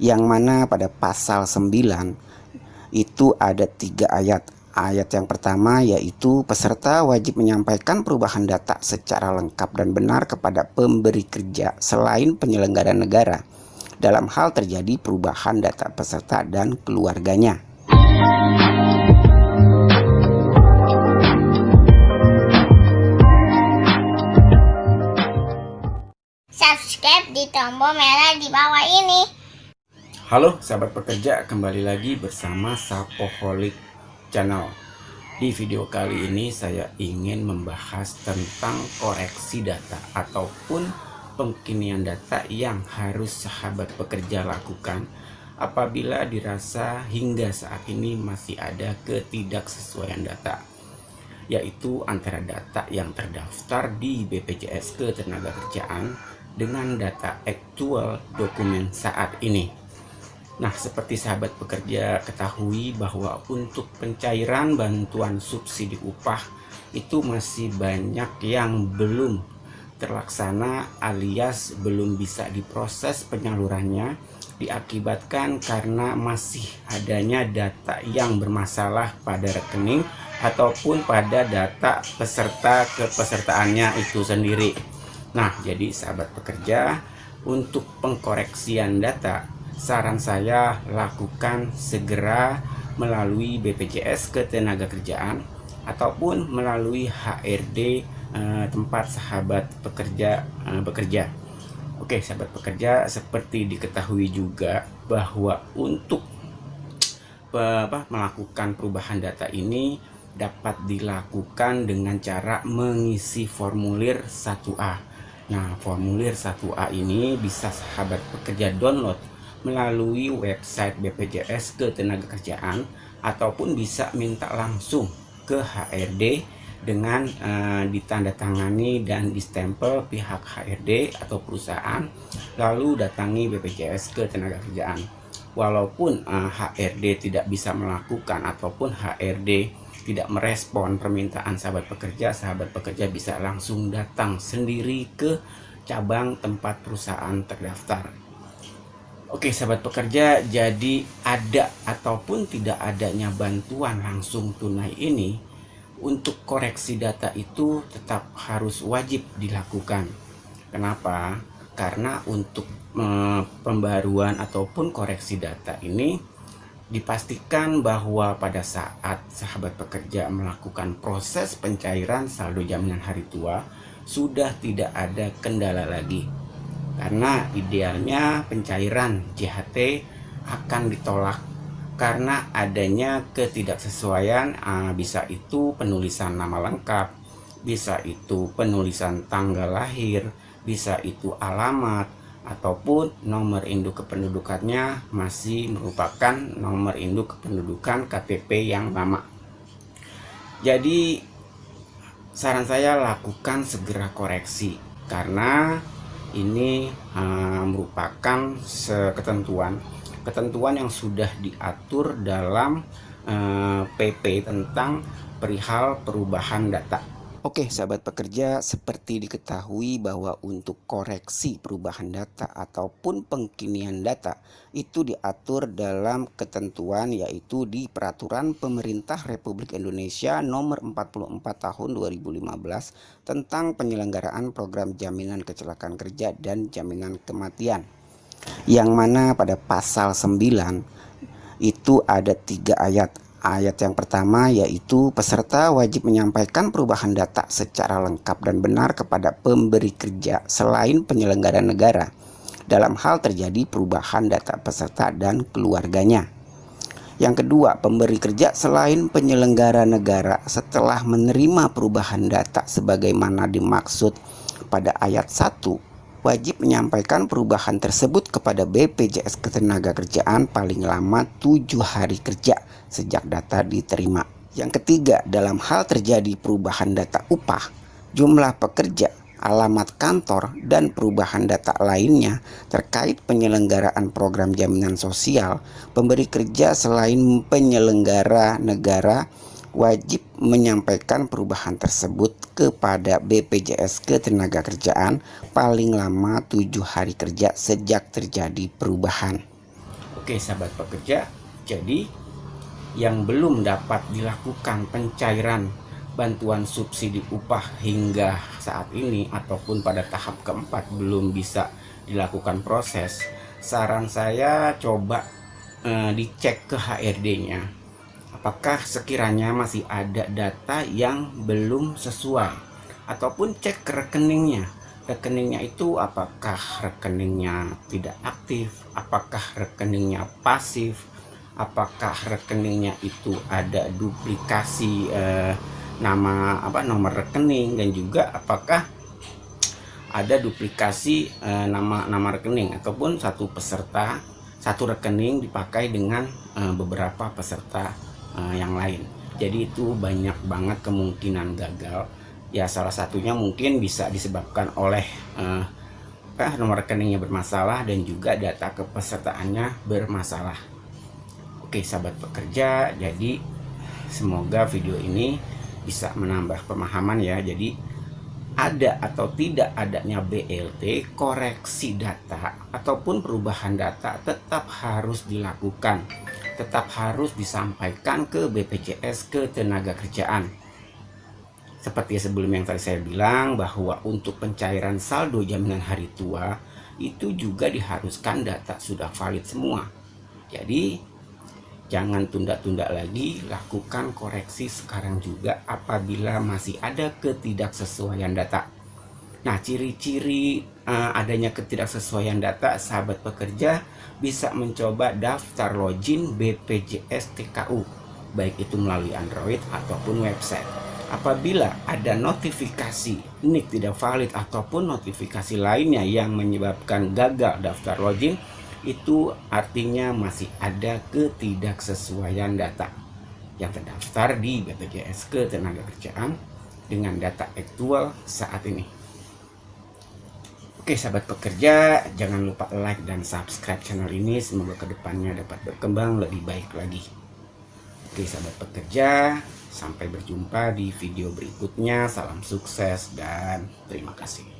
yang mana pada pasal 9 itu ada 3 ayat. Ayat yang pertama yaitu peserta wajib menyampaikan perubahan data secara lengkap dan benar kepada pemberi kerja selain penyelenggara negara dalam hal terjadi perubahan data peserta dan keluarganya. Subscribe di tombol merah di bawah ini. Halo sahabat pekerja, kembali lagi bersama Sapoholic Channel. Di video kali ini saya ingin membahas tentang koreksi data ataupun pengkinian data yang harus sahabat pekerja lakukan apabila dirasa hingga saat ini masih ada ketidaksesuaian data, yaitu antara data yang terdaftar di BPJS Ketenagakerjaan dengan data aktual dokumen saat ini. Nah, seperti sahabat pekerja ketahui bahwa untuk pencairan bantuan subsidi upah itu masih banyak yang belum terlaksana alias belum bisa diproses penyalurannya, diakibatkan karena masih adanya data yang bermasalah pada rekening ataupun pada data peserta kepesertaannya itu sendiri. Nah, jadi sahabat pekerja, untuk pengkoreksian data, saran saya lakukan segera melalui BPJS Ketenagakerjaan ataupun melalui HRD tempat sahabat pekerja bekerja. Oke, sahabat pekerja, seperti diketahui juga bahwa untuk melakukan perubahan data ini dapat dilakukan dengan cara mengisi formulir 1A. Nah, formulir 1A ini bisa sahabat pekerja download melalui website BPJS Ketenagakerjaan ataupun bisa minta langsung ke HRD dengan ditandatangani dan distempel pihak HRD atau perusahaan, lalu datangi BPJS Ketenagakerjaan. Walaupun HRD tidak bisa melakukan ataupun HRD tidak merespon permintaan sahabat pekerja bisa langsung datang sendiri ke cabang tempat perusahaan terdaftar. Oke sahabat pekerja, jadi ada ataupun tidak adanya bantuan langsung tunai ini, untuk koreksi data itu tetap harus wajib dilakukan. Kenapa? Karena untuk pembaruan ataupun koreksi data ini dipastikan bahwa pada saat sahabat pekerja melakukan proses pencairan saldo jaminan hari tua sudah tidak ada kendala lagi. Karena idealnya pencairan JHT akan ditolak karena adanya ketidaksesuaian, bisa itu penulisan nama lengkap, bisa itu penulisan tanggal lahir, bisa itu alamat, ataupun nomor induk kependudukannya masih merupakan nomor induk kependudukan KTP yang lama. Jadi saran saya lakukan segera koreksi karena ini merupakan ketentuan yang sudah diatur dalam PP tentang perihal perubahan data. Oke sahabat pekerja, seperti diketahui bahwa untuk koreksi perubahan data ataupun pengkinian data itu diatur dalam ketentuan, yaitu di Peraturan Pemerintah Republik Indonesia Nomor 44 Tahun 2015 tentang penyelenggaraan program jaminan kecelakaan kerja dan jaminan kematian, yang mana pada pasal 9 itu ada 3 ayat. Ayat yang pertama yaitu peserta wajib menyampaikan perubahan data secara lengkap dan benar kepada pemberi kerja selain penyelenggara negara dalam hal terjadi perubahan data peserta dan keluarganya. Yang kedua, pemberi kerja selain penyelenggara negara setelah menerima perubahan data sebagaimana dimaksud pada ayat 1 wajib menyampaikan perubahan tersebut kepada BPJS Ketenagakerjaan paling lama 7 hari kerja sejak data diterima. Yang ketiga, dalam hal terjadi perubahan data upah, jumlah pekerja, alamat kantor, dan perubahan data lainnya terkait penyelenggaraan program jaminan sosial, pemberi kerja selain penyelenggara negara wajib menyampaikan perubahan tersebut kepada BPJS Ketenagakerjaan paling lama 7 hari kerja sejak terjadi perubahan. Oke sahabat pekerja, jadi yang belum dapat dilakukan pencairan bantuan subsidi upah hingga saat ini ataupun pada tahap keempat belum bisa dilakukan proses, saran saya coba dicek ke HRD-nya. Apakah sekiranya masih ada data yang belum sesuai, ataupun cek ke rekeningnya. Rekeningnya itu apakah rekeningnya tidak aktif, apakah rekeningnya pasif, apakah rekeningnya itu ada duplikasi nomor rekening, dan juga apakah ada duplikasi nama rekening ataupun satu rekening dipakai dengan beberapa peserta yang lain. Jadi itu banyak banget kemungkinan gagal. Ya salah satunya mungkin bisa disebabkan oleh nomor rekeningnya bermasalah dan juga data kepesertaannya bermasalah. Oke sahabat pekerja, jadi semoga video ini bisa menambah pemahaman ya. Jadi ada atau tidak adanya BLT, koreksi data ataupun perubahan data tetap harus dilakukan, tetap harus disampaikan ke BPJS Ketenagakerjaan. Seperti sebelum yang tadi saya bilang, bahwa untuk pencairan saldo jaminan hari tua itu juga diharuskan data sudah valid semua. Jadi jangan tunda-tunda lagi, lakukan koreksi sekarang juga apabila masih ada ketidaksesuaian data. Nah, ciri-ciri adanya ketidaksesuaian data, sahabat pekerja bisa mencoba daftar login BPJS TKU, baik itu melalui Android ataupun website. Apabila ada notifikasi NIK tidak valid ataupun notifikasi lainnya yang menyebabkan gagal daftar login, itu artinya masih ada ketidaksesuaian data yang terdaftar di BPJS Ketenagakerjaan dengan data aktual saat ini. Oke sahabat pekerja, jangan lupa like dan subscribe channel ini, semoga kedepannya dapat berkembang lebih baik lagi. Oke sahabat pekerja, sampai berjumpa di video berikutnya. Salam sukses dan terima kasih.